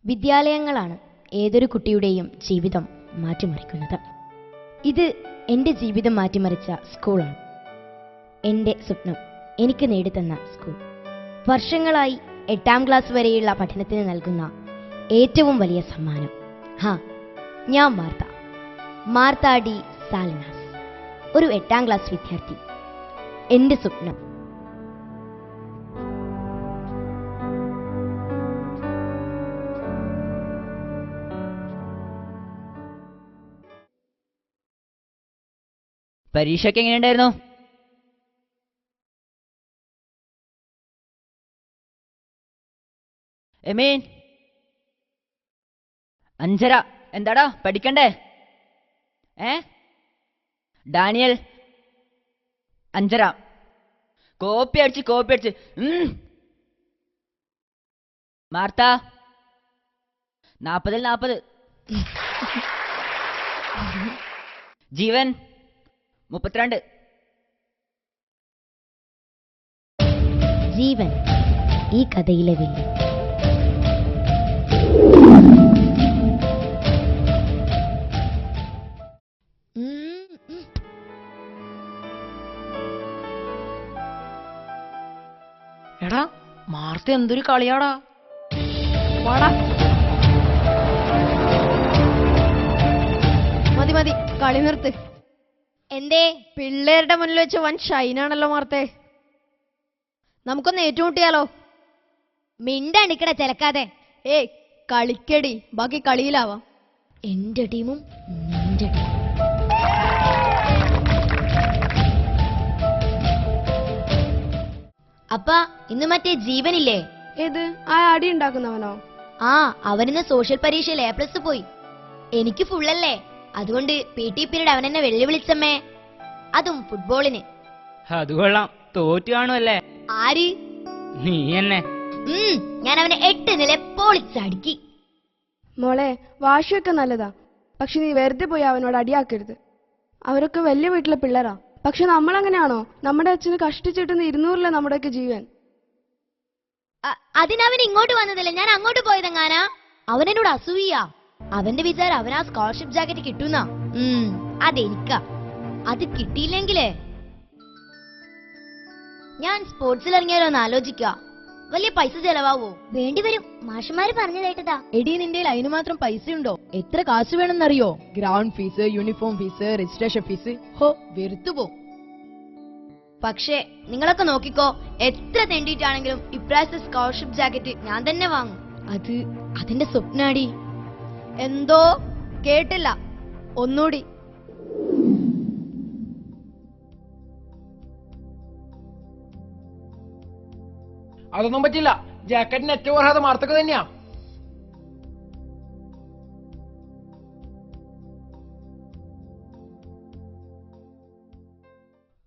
വിദ്യാലയങ്ങളാണ് ഏതൊരു കുട്ടിയുടെയും ജീവിതം മാറ്റിമറിക്കുന്നത്. ഇത് എൻ്റെ ജീവിതം മാറ്റിമറിച്ച സ്കൂളാണ്. എൻ്റെ സ്വപ്നം എനിക്ക് നേടിത്തന്ന സ്കൂൾ. വർഷങ്ങളായി 8ാം ക്ലാസ് വരെയുള്ള പഠനത്തിന് നൽകുന്ന ഏറ്റവും വലിയ സമ്മാനം. ഞാൻ മാർത്ത ഡി സാലിനാസ്, ഒരു 8ാം ക്ലാസ് വിദ്യാർത്ഥി. എൻ്റെ സ്വപ്നം. പരീക്ഷയ്ക്ക് എങ്ങനെയുണ്ടായിരുന്നു? എമീൻ, 5:30. എന്താടാ പഠിക്കണ്ടേ? ഡാനിയൽ, 5:30. കോപ്പി അടിച്ച്. മാർത്ത, 40-40. ജീവൻ, 32. ജീവൻ ഈ കഥയിലെ വില്ലൻ. എടാ മാർത്ത എന്തൊരു കളിയാടാ. വാടാ. മതി കളി നിർത്ത്. എന്തേ? പിള്ളേരുടെ മുന്നിൽ വെച്ച് വൻ ഷൈനാണല്ലോ മാർത്തേ. നമുക്കൊന്ന് ഏറ്റുമുട്ടിയാലോ? മിണ്ടണിക്കട ചിലക്കാതെ. കളിക്കടി, ബാക്കി കളിയിലാവാം. എന്റെ ടീമും നിന്റെ ടീമും. അപ്പ ഇന്ന് മറ്റേ ജീവനില്ലേ? ഏത്? ആ അടി ഉണ്ടാക്കുന്നവനോ? അവനിന്ന് സോഷ്യൽ പരീക്ഷയിൽ A+ പോയി. എനിക്ക് ഫുള്ളല്ലേ, അതുകൊണ്ട് PT പീരീഡ് അവനെന്നെ വെല്ലുവിളിച്ചമ്മേ. അതും ഫുട്ബോളിന്. അത് കൊള്ളാം. തോറ്റു കാണുമല്ലേ? ആര്? നീ എന്നെ. ഞാൻ അവനെ 8 നില പൊളിച്ചടുക്കി. മോളെ, വാശിയൊക്കെ നല്ലതാ, പക്ഷെ നീ വെറുതെ പോയി അവനോട് അടിയാക്കരുത്. അവരൊക്കെ വലിയ വീട്ടിലെ പിള്ളേരാ. പക്ഷെ നമ്മളങ്ങനെയാണോ? നമ്മുടെ അച്ഛന് കഷ്ടിച്ചിട്ടുന്ന 200 നമ്മുടെയൊക്കെ ജീവൻ. അതിനവൻ ഇങ്ങോട്ട് വന്നതല്ലേ, ഞാൻ അങ്ങോട്ട് പോയതെങ്ങാനാ. അവനെന്നോട് അസൂയ. അവന്റെ വിചാരം അവനാ സ്കോളർഷിപ്പ് ജാക്കറ്റ് കിട്ടുന്ന. അതെനിക്കാ. അത് കിട്ടിയില്ലെങ്കിലേ ഞാൻ സ്പോർട്സിൽ ഇറങ്ങിയാലോന്ന് ആലോചിക്ക. വലിയ പൈസ ചെലവാവോ? വേണ്ടിവരും, മാഷന്മാര് പറഞ്ഞു കേട്ടതാ. എടി, നിന്റെ അതിന് മാത്രം പൈസ ഉണ്ടോ? എത്ര കാശ് വേണമെന്നറിയോ? Ground fees, uniform fees, registration fees. വെറുത്തുപോ. പക്ഷേ നിങ്ങളൊക്കെ നോക്കിക്കോ, എത്ര തെണ്ടിയിട്ടാണെങ്കിലും ഇപ്രാവശ്യത്തെ സ്കോളർഷിപ്പ് ജാക്കറ്റ് ഞാൻ തന്നെ വാങ്ങും. അതിന്റെ സ്വപ്നാടി. എന്തോ കേട്ടില്ല, ഒന്നൂടി. അതൊന്നും പറ്റില്ല. ജാക്കറ്റിന് ഏറ്റവും അർഹത മാർത്തക്ക് തന്നെയാ.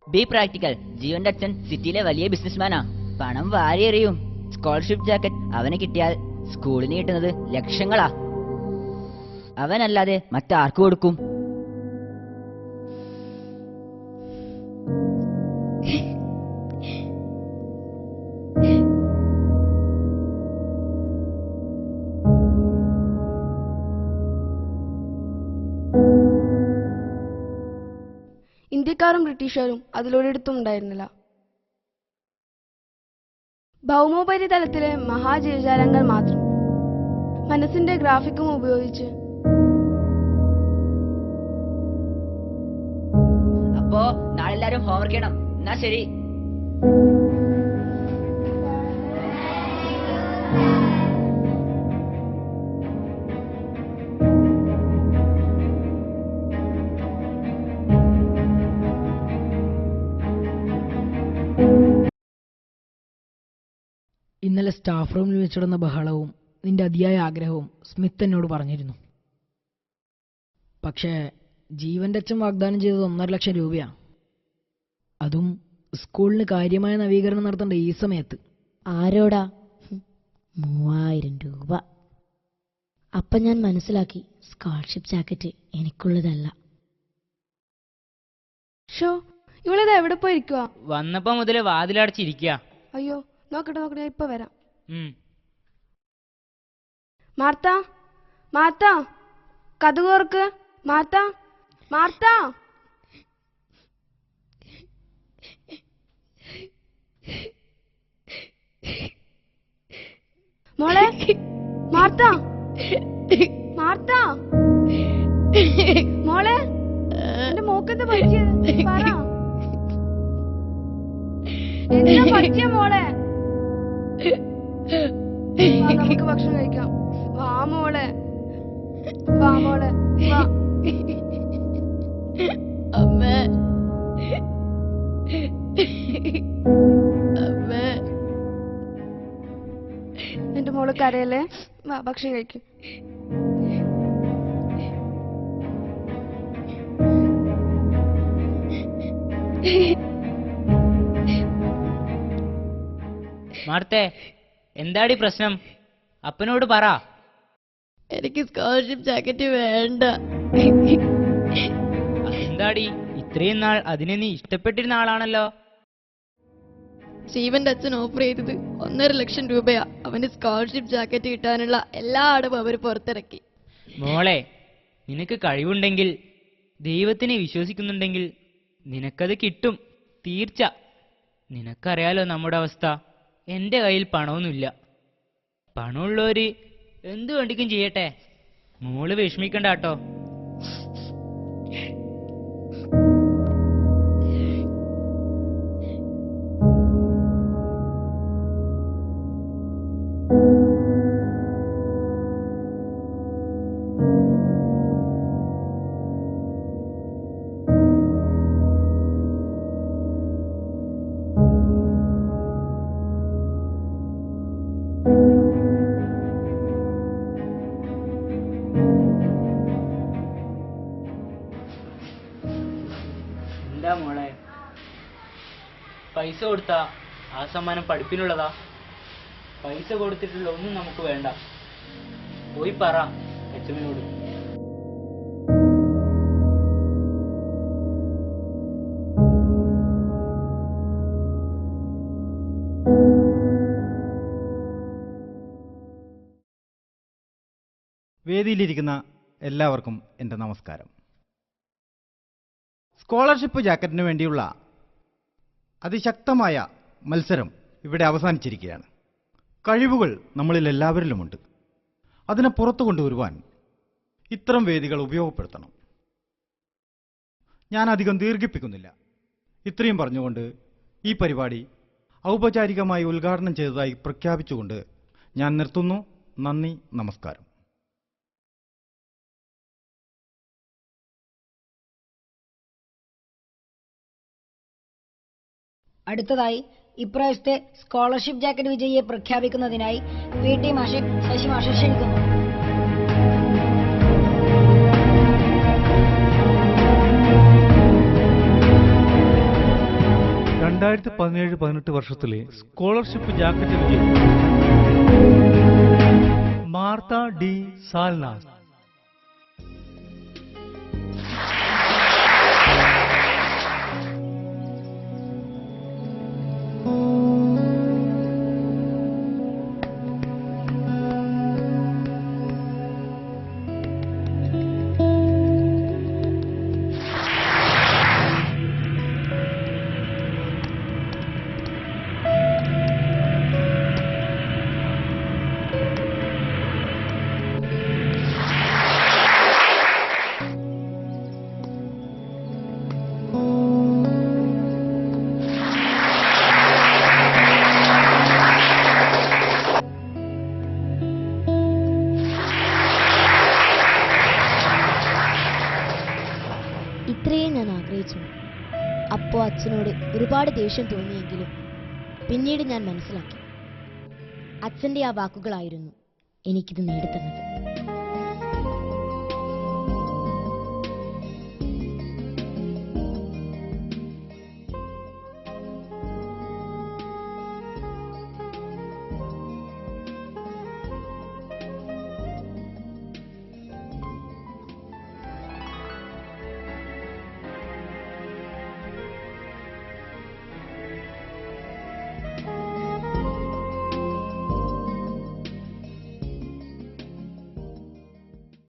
B practical. ജീവന്റെ അച്ഛൻ സിറ്റിയിലെ വലിയ ബിസിനസ്മാനാ. പണം വാരി എറിയും. സ്കോളർഷിപ്പ് ജാക്കറ്റ് അവന് കിട്ടിയാൽ സ്കൂളിന് കിട്ടുന്നത് ലക്ഷങ്ങളാ. അവനല്ലാതെ മറ്റാർക്ക് കൊടുക്കും? ഇന്ത്യക്കാരും ബ്രിട്ടീഷുകാരും അതിലൊരിടത്തും ഉണ്ടായിരുന്നില്ല. ഭൗമോപരിതലത്തിലെ മഹാജീവജാലങ്ങൾ മാത്രം മനസ്സിന്റെ ഗ്രാഫിക്കും ഉപയോഗിച്ച്. അപ്പോ നാളെ എല്ലാരും ഹോംവർക്ക് ചെയ്യണം. എന്നാ ശരി. ഇന്നലെ സ്റ്റാഫ് റൂമിൽ വെച്ചിടുന്ന ബഹളവും നിന്റെ അതിയായ ആഗ്രഹവും സ്മിത്ത് എന്നോട് പറഞ്ഞിരുന്നു. പക്ഷേ ജീവന്റെ അച്ഛൻ വാഗ്ദാനം ചെയ്തത് 1.5 ലക്ഷം രൂപയാ. അതും സ്കൂളിന് കാര്യമായ നവീകരണം നടത്തേണ്ട ഈ സമയത്ത്. ആരോടാ? 3000 രൂപ. അപ്പൊ ഞാൻ മനസ്സിലാക്കി, സ്കോളർഷിപ്പ് ജാക്കറ്റ് എനിക്കുള്ളതല്ല. ഇവളിത് എവിടെ പോയിരിക്കുക? വന്നപ്പോ മുതല് വാതിലടച്ചിരിക്കുക. അയ്യോ, നോക്കട്ടെ, ഇപ്പൊ വരാം. മാർത്ത, മാർത്ത, കതക് തുറക്ക്. Martha, Martha. മോളെ, മാർത്ത, മാർത്ത, മോളെ, എന്റെ മോക്കെന്താ പറ്റിയത്? പറ, എന്താ പറ്റിയ മോളെ? വാ, നമുക്ക് ഭക്ഷണം കഴിക്കാം. വാ മോളെ, വാ മോളെ, വാ. അമ്മേ, അമ്മേ. എന്റെ മോള് കരയല്ലേ? വാ, ഭക്ഷണം കഴിക്കും. മാർത്തേ, എന്താടി പ്രശ്നം? അപ്പനോട് പറ. എനിക്ക് സ്കോളർഷിപ്പ് ജാക്കറ്റ് വേണ്ട. എന്താടി, ഇത്രയും നാൾ അതിനെ നീ ഇഷ്ടപ്പെട്ടിരുന്ന ആളാണല്ലോ. സ്റ്റീവന്റെ അച്ഛൻ ഓഫർ ചെയ്തത് 1.5 ലക്ഷം രൂപയാ. അവന് സ്കോളർഷിപ്പ് ജാക്കറ്റ് കിട്ടാനുള്ള എല്ലാ അടവും അവർ പുറത്തിറക്കി. മോളെ, നിനക്ക് കഴിവുണ്ടെങ്കിൽ, ദൈവത്തിനെ വിശ്വസിക്കുന്നുണ്ടെങ്കിൽ നിനക്കത് കിട്ടും, തീർച്ച. നിനക്കറിയാലോ നമ്മുടെ അവസ്ഥ. എന്റെ കയ്യിൽ പണമൊന്നുമില്ല. പണമുള്ളവര് എന്തു വേണ്ടിക്കും ചെയ്യട്ടെ. മോള് വിഷമിക്കണ്ട കേട്ടോ. എന്താ മോളെ, പൈസ കൊടുത്താ ആ സമ്മാനം പഠിപ്പിനുള്ളതാ? പൈസ കൊടുത്തിട്ടുള്ള ഒന്നും നമുക്ക് വേണ്ട. പോയി പറ അച്ഛനോട്. വേദിയിലിരിക്കുന്ന എല്ലാവർക്കും എൻ്റെ നമസ്കാരം. സ്കോളർഷിപ്പ് ജാക്കറ്റിന് വേണ്ടിയുള്ള അതിശക്തമായ മത്സരം ഇവിടെ അവസാനിച്ചിരിക്കുകയാണ്. കഴിവുകൾ നമ്മളിൽ എല്ലാവരിലുമുണ്ട്. അതിനെ പുറത്തു കൊണ്ടുവരുവാൻ ഇത്തരം വേദികൾ ഉപയോഗപ്പെടുത്തണം. ഞാൻ അധികം ദീർഘിപ്പിക്കുന്നില്ല. ഇത്രയും പറഞ്ഞുകൊണ്ട് ഈ പരിപാടി ഔപചാരികമായി ഉദ്ഘാടനം ചെയ്തതായി പ്രഖ്യാപിച്ചുകൊണ്ട് ഞാൻ നിർത്തുന്നു. നന്ദി, നമസ്കാരം. അടുത്തതായി ഇപ്രാവശ്യത്തെ സ്കോളർഷിപ്പ് ജാക്കറ്റ് വിജയിയെ പ്രഖ്യാപിക്കുന്നതിനായി പി.ടി. മാഷെ ശശി മാഷെ ക്ഷണിക്കുന്നു. വർഷത്തിലെ സ്കോളർഷിപ്പ് ജാക്കറ്റ് വിജയി മാർത്ത ഡി സാൽനാസ്. ഇത്രയും ഞാൻ ആഗ്രഹിച്ചു. അപ്പോ അച്ഛനോട് ഒരുപാട് ദേഷ്യം തോന്നിയെങ്കിലും പിന്നീട് ഞാൻ മനസ്സിലാക്കി, അച്ഛൻ്റെ ആ വാക്കുകളായിരുന്നു എനിക്കിത് നേടിത്തന്നത്.